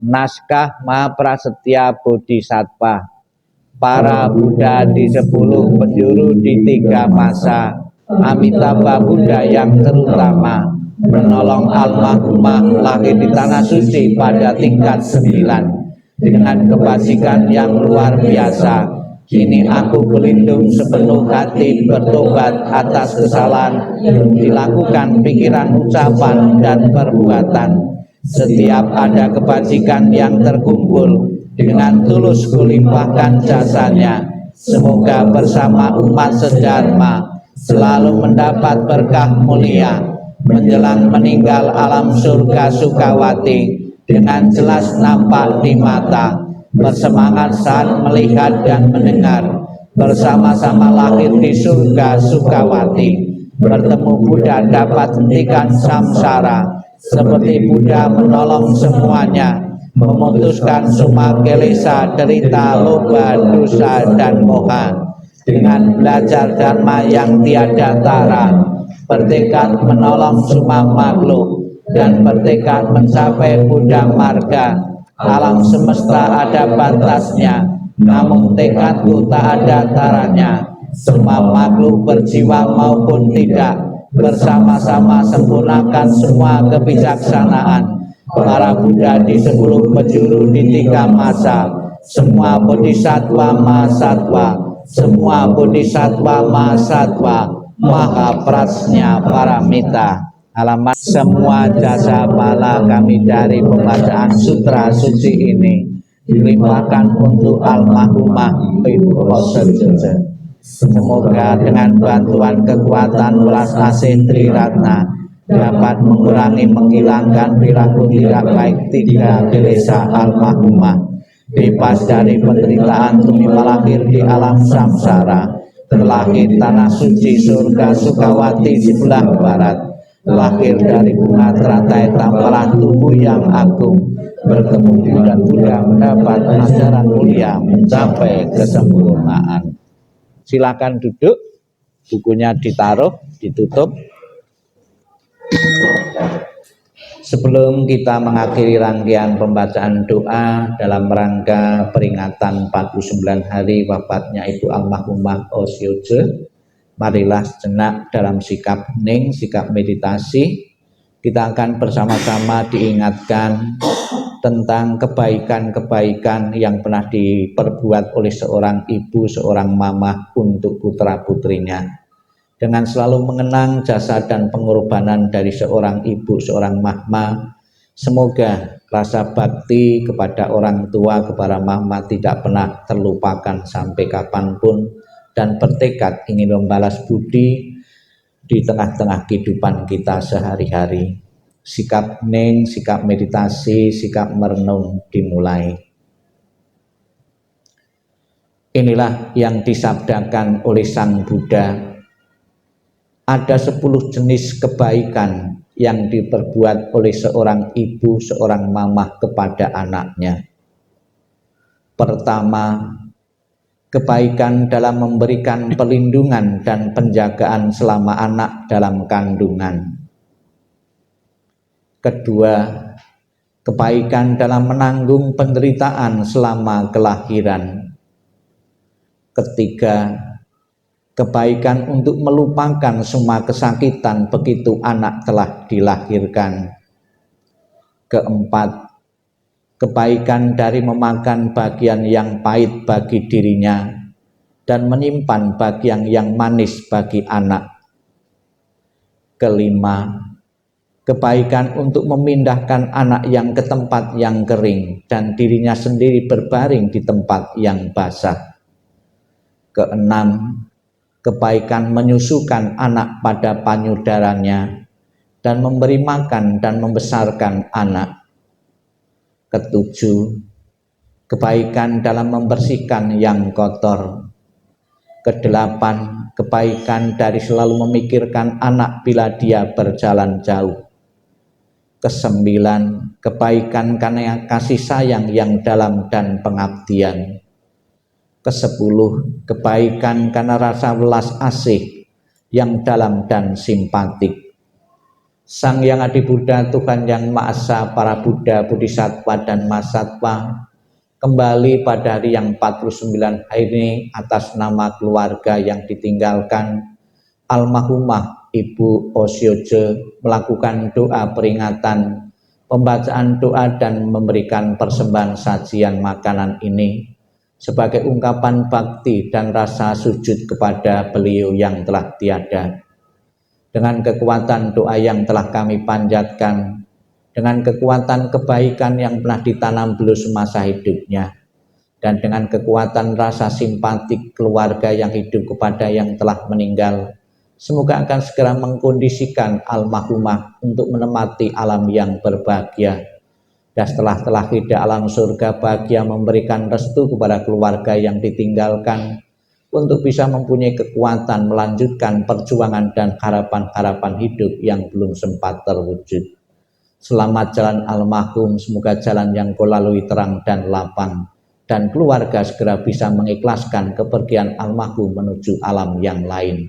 Naskah Mahaprasetya Bodhisattva. Para Buddha di 10 penjuru di 3 masa. Amitabha Buddha yang terutama menolong almarhumah lahir di tanah suci pada tingkat 9 dengan kebajikan yang luar biasa. Kini aku berlindung sepenuh hati bertobat atas kesalahan yang dilakukan pikiran, ucapan, dan perbuatan. Setiap ada kebajikan yang terkumpul, dengan tulus kulimpahkan jasanya. Semoga bersama umat sedharma selalu mendapat berkah mulia. Menjelang meninggal alam surga Sukawati dengan jelas nampak di mata. Bersemangat saat melihat dan mendengar. Bersama-sama lahir di surga Sukawati. Bertemu Buddha dapat hentikan samsara. Seperti Buddha menolong semuanya, memutuskan semua kelesa, derita, loba, dosa, dan moha. Dengan belajar dharma yang tiada tara, bertekad menolong semua makhluk, dan bertekad mencapai Buddha marga. Alam semesta ada batasnya, namun tekadku tak ada taranya. Semua makhluk berjiwa maupun tidak, bersama-sama sempurnakan semua kebijaksanaan. Para Buddha di 10 penjuru di 3 masa, semua bodhisattva mahasatwa, semua bodhisattva mahasatwa, maha prasnya paramita. Alamat semua jasa pala kami dari pembacaan sutra suci ini dilimpahkan untuk almarhumah Ibu Rosenze. Semoga dengan bantuan kekuatan welas asih Triratna dapat mengurangi, menghilangkan perilaku tidak baik 3 kelesa almarhumah, bebas dari penderitaan tumiwa lahir di alam samsara, terlahir tanah suci surga Sukawati sebelah barat, lahir dari bunga teratai tampalah tubuh yang agung, bertemu dengan Buddha mendapat ajaran mulia, mencapai kesempurnaan. Silakan duduk, bukunya ditaruh, ditutup. Sebelum kita mengakhiri rangkaian pembacaan doa dalam rangka peringatan 49 hari wafatnya Ibu almarhumah Osyoje, marilah sejenak dalam sikap hening, sikap meditasi. Kita akan bersama-sama diingatkan tentang kebaikan-kebaikan yang pernah diperbuat oleh seorang ibu, seorang mamah untuk putra-putrinya. Dengan selalu mengenang jasa dan pengorbanan dari seorang ibu, seorang mama, semoga rasa bakti kepada orang tua, kepada mama tidak pernah terlupakan sampai kapanpun, dan bertekad ingin membalas budi di tengah-tengah kehidupan kita sehari-hari. Sikap hening, sikap meditasi, sikap merenung dimulai. Inilah yang disabdakan oleh Sang Buddha. Ada 10 jenis kebaikan yang diperbuat oleh seorang ibu, seorang mamah kepada anaknya. Pertama, kebaikan dalam memberikan perlindungan dan penjagaan selama anak dalam kandungan. Kedua, kebaikan dalam menanggung penderitaan selama kelahiran. Ketiga, kebaikan untuk melupakan semua kesakitan begitu anak telah dilahirkan. Keempat, kebaikan dari memakan bagian yang pahit bagi dirinya dan menyimpan bagian yang manis bagi anak. Kelima, kebaikan untuk memindahkan anak yang ke tempat yang kering dan dirinya sendiri berbaring di tempat yang basah. Keenam, kebaikan menyusukan anak pada payudaranya dan memberi makan dan membesarkan anak. Ketujuh, kebaikan dalam membersihkan yang kotor. Kedelapan, kebaikan dari selalu memikirkan anak bila dia berjalan jauh. Kesembilan, kebaikan karena kasih sayang yang dalam dan pengabdian. Kesepuluh, kebaikan karena rasa welas asih yang dalam dan simpatik. Sang Yang Adi Buddha, Tuhan Yang Maha Esa, para Buddha, Bodhisattva dan Mahasattva, kembali pada hari yang 49 hari ini atas nama keluarga yang ditinggalkan almarhumah Ibu Osyoje melakukan doa peringatan, pembacaan doa dan memberikan persembahan sajian makanan ini sebagai ungkapan bakti dan rasa sujud kepada beliau yang telah tiada. Dengan kekuatan doa yang telah kami panjatkan, dengan kekuatan kebaikan yang pernah ditanam beliau semasa hidupnya, dan dengan kekuatan rasa simpatik keluarga yang hidup kepada yang telah meninggal, semoga akan segera mengkondisikan almarhumah untuk menempati alam yang berbahagia. Dan setelah di alam surga bahagia memberikan restu kepada keluarga yang ditinggalkan untuk bisa mempunyai kekuatan melanjutkan perjuangan dan harapan-harapan hidup yang belum sempat terwujud. Selamat jalan almarhum, semoga jalan yang kau lalui terang dan lapang, dan keluarga segera bisa mengikhlaskan kepergian almarhum menuju alam yang lain.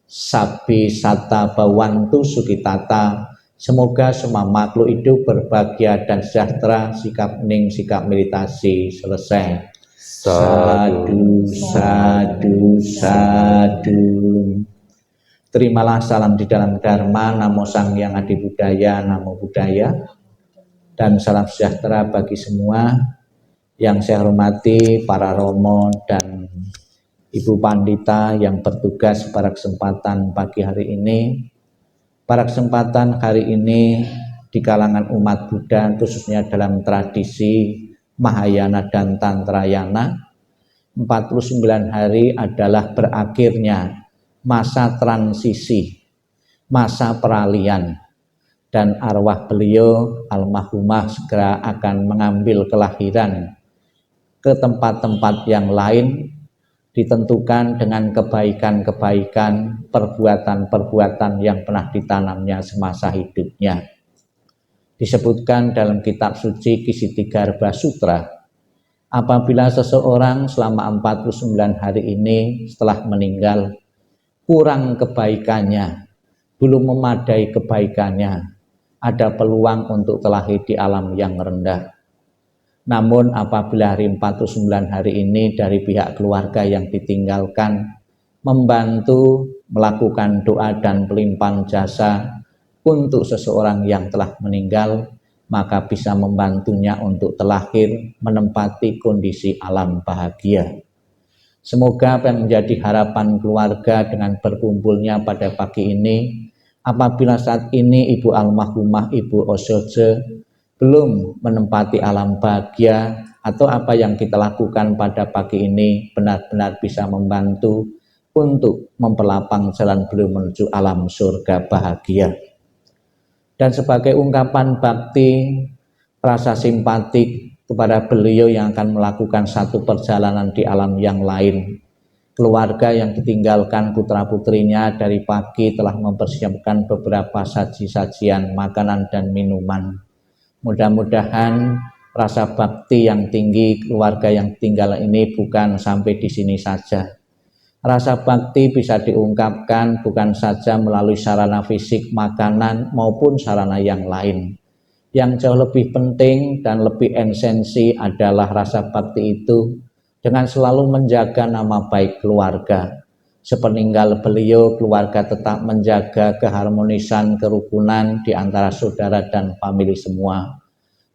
Sabi sata bawantu sukitata, semoga semua makhluk hidup berbahagia dan sejahtera. Sikap hening, sikap meditasi selesai. Sadu, sadu, sadu. Terimalah salam di dalam Dharma, Namo Sang Yang Adi Buddhaya, Namo Buddhaya, dan salam sejahtera bagi semua. Yang saya hormati para romo dan Ibu Pandita yang bertugas pada kesempatan pagi hari ini. Pada kesempatan hari ini di kalangan umat Buddha, khususnya dalam tradisi Mahayana dan Tantrayana, 49 hari adalah berakhirnya masa transisi, masa peralihan, dan arwah beliau almarhumah segera akan mengambil kelahiran ke tempat-tempat yang lain, ditentukan dengan kebaikan-kebaikan, perbuatan-perbuatan yang pernah ditanamnya semasa hidupnya. Disebutkan dalam kitab suci Kisittigarbha Sutra, apabila seseorang selama 49 hari ini setelah meninggal kurang kebaikannya, belum memadai kebaikannya, ada peluang untuk terlahir di alam yang rendah. Namun apabila hari 49 hari ini dari pihak keluarga yang ditinggalkan membantu melakukan doa dan pelimpahan jasa untuk seseorang yang telah meninggal, maka bisa membantunya untuk terlahir menempati kondisi alam bahagia. Semoga apa yang menjadi harapan keluarga dengan berkumpulnya pada pagi ini, apabila saat ini Ibu almarhumah Ibu Osyoje belum menempati alam bahagia, atau apa yang kita lakukan pada pagi ini benar-benar bisa membantu untuk memperlapang jalan beliau menuju alam surga bahagia. Dan sebagai ungkapan bakti, rasa simpatik kepada beliau yang akan melakukan satu perjalanan di alam yang lain, keluarga yang ditinggalkan putra-putrinya dari pagi telah mempersiapkan beberapa saji-sajian makanan dan minuman. Mudah-mudahan rasa bakti yang tinggi keluarga yang tinggal ini bukan sampai di sini saja. Rasa bakti bisa diungkapkan bukan saja melalui sarana fisik makanan maupun sarana yang lain. Yang jauh lebih penting dan lebih esensi adalah rasa bakti itu dengan selalu menjaga nama baik keluarga. Sepeninggal beliau, keluarga tetap menjaga keharmonisan, kerukunan di antara saudara dan famili semua.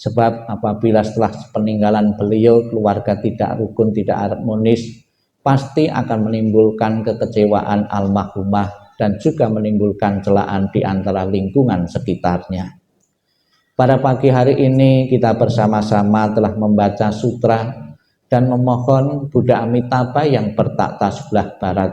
Sebab apabila setelah peninggalan beliau, keluarga tidak rukun, tidak harmonis, pasti akan menimbulkan kekecewaan almarhumah dan juga menimbulkan celaan di antara lingkungan sekitarnya. Pada pagi hari ini kita bersama-sama telah membaca sutra dan memohon Buddha Amitabha yang bertakhta sebelah barat.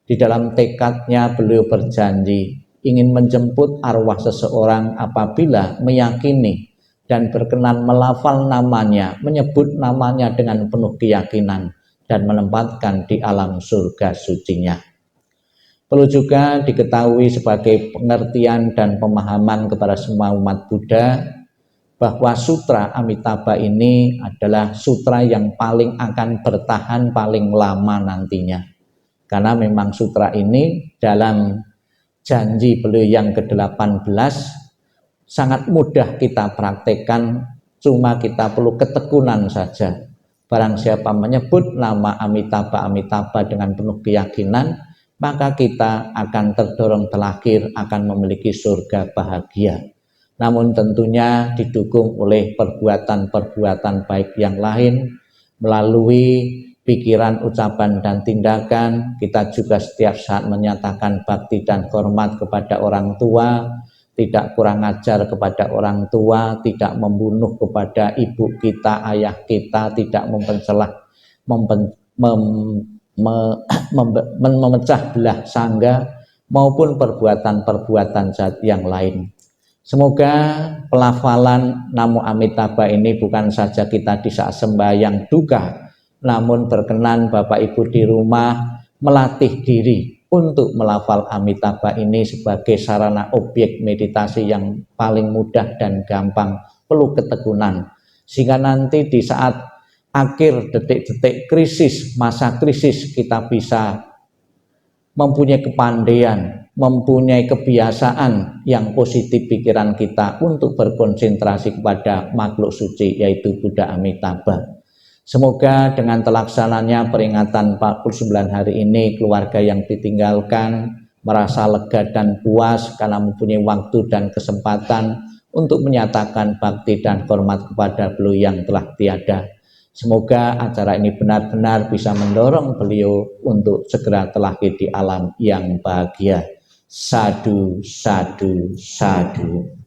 Di dalam tekadnya beliau berjanji ingin menjemput arwah seseorang apabila meyakini dan berkenan melafal namanya, menyebut namanya dengan penuh keyakinan dan menempatkan di alam surga sucinya. Perlu juga diketahui sebagai pengertian dan pemahaman kepada semua umat Buddha bahwa sutra Amitabha ini adalah sutra yang paling akan bertahan paling lama nantinya. Karena memang sutra ini dalam janji beliau yang ke-18 sangat mudah kita praktekkan, cuma kita perlu ketekunan saja. Barang siapa menyebut nama Amitabha Amitabha dengan penuh keyakinan, maka kita akan terdorong terlahir akan memiliki surga bahagia. Namun tentunya didukung oleh perbuatan-perbuatan baik yang lain, melalui pikiran, ucapan, dan tindakan. Kita juga setiap saat menyatakan bakti dan hormat kepada orang tua, tidak kurang ajar kepada orang tua, tidak membunuh kepada ibu kita, ayah kita, tidak memecah belah sangga maupun perbuatan-perbuatan jahat yang lain. Semoga pelafalan Namo Amitabha ini bukan saja kita di saat sembahyang duka, namun berkenan Bapak Ibu di rumah melatih diri untuk melafal Amitabha ini sebagai sarana objek meditasi yang paling mudah dan gampang, perlu ketekunan. Sehingga nanti di saat akhir detik-detik krisis, masa krisis, kita bisa mempunyai kepandaian, mempunyai kebiasaan yang positif pikiran kita untuk berkonsentrasi kepada makhluk suci yaitu Buddha Amitabha. Semoga dengan terlaksananya peringatan 49 hari ini, keluarga yang ditinggalkan merasa lega dan puas karena mempunyai waktu dan kesempatan untuk menyatakan bakti dan hormat kepada beliau yang telah tiada. Semoga acara ini benar-benar bisa mendorong beliau untuk segera terlahir di alam yang bahagia. Sadu, sadu, sadu.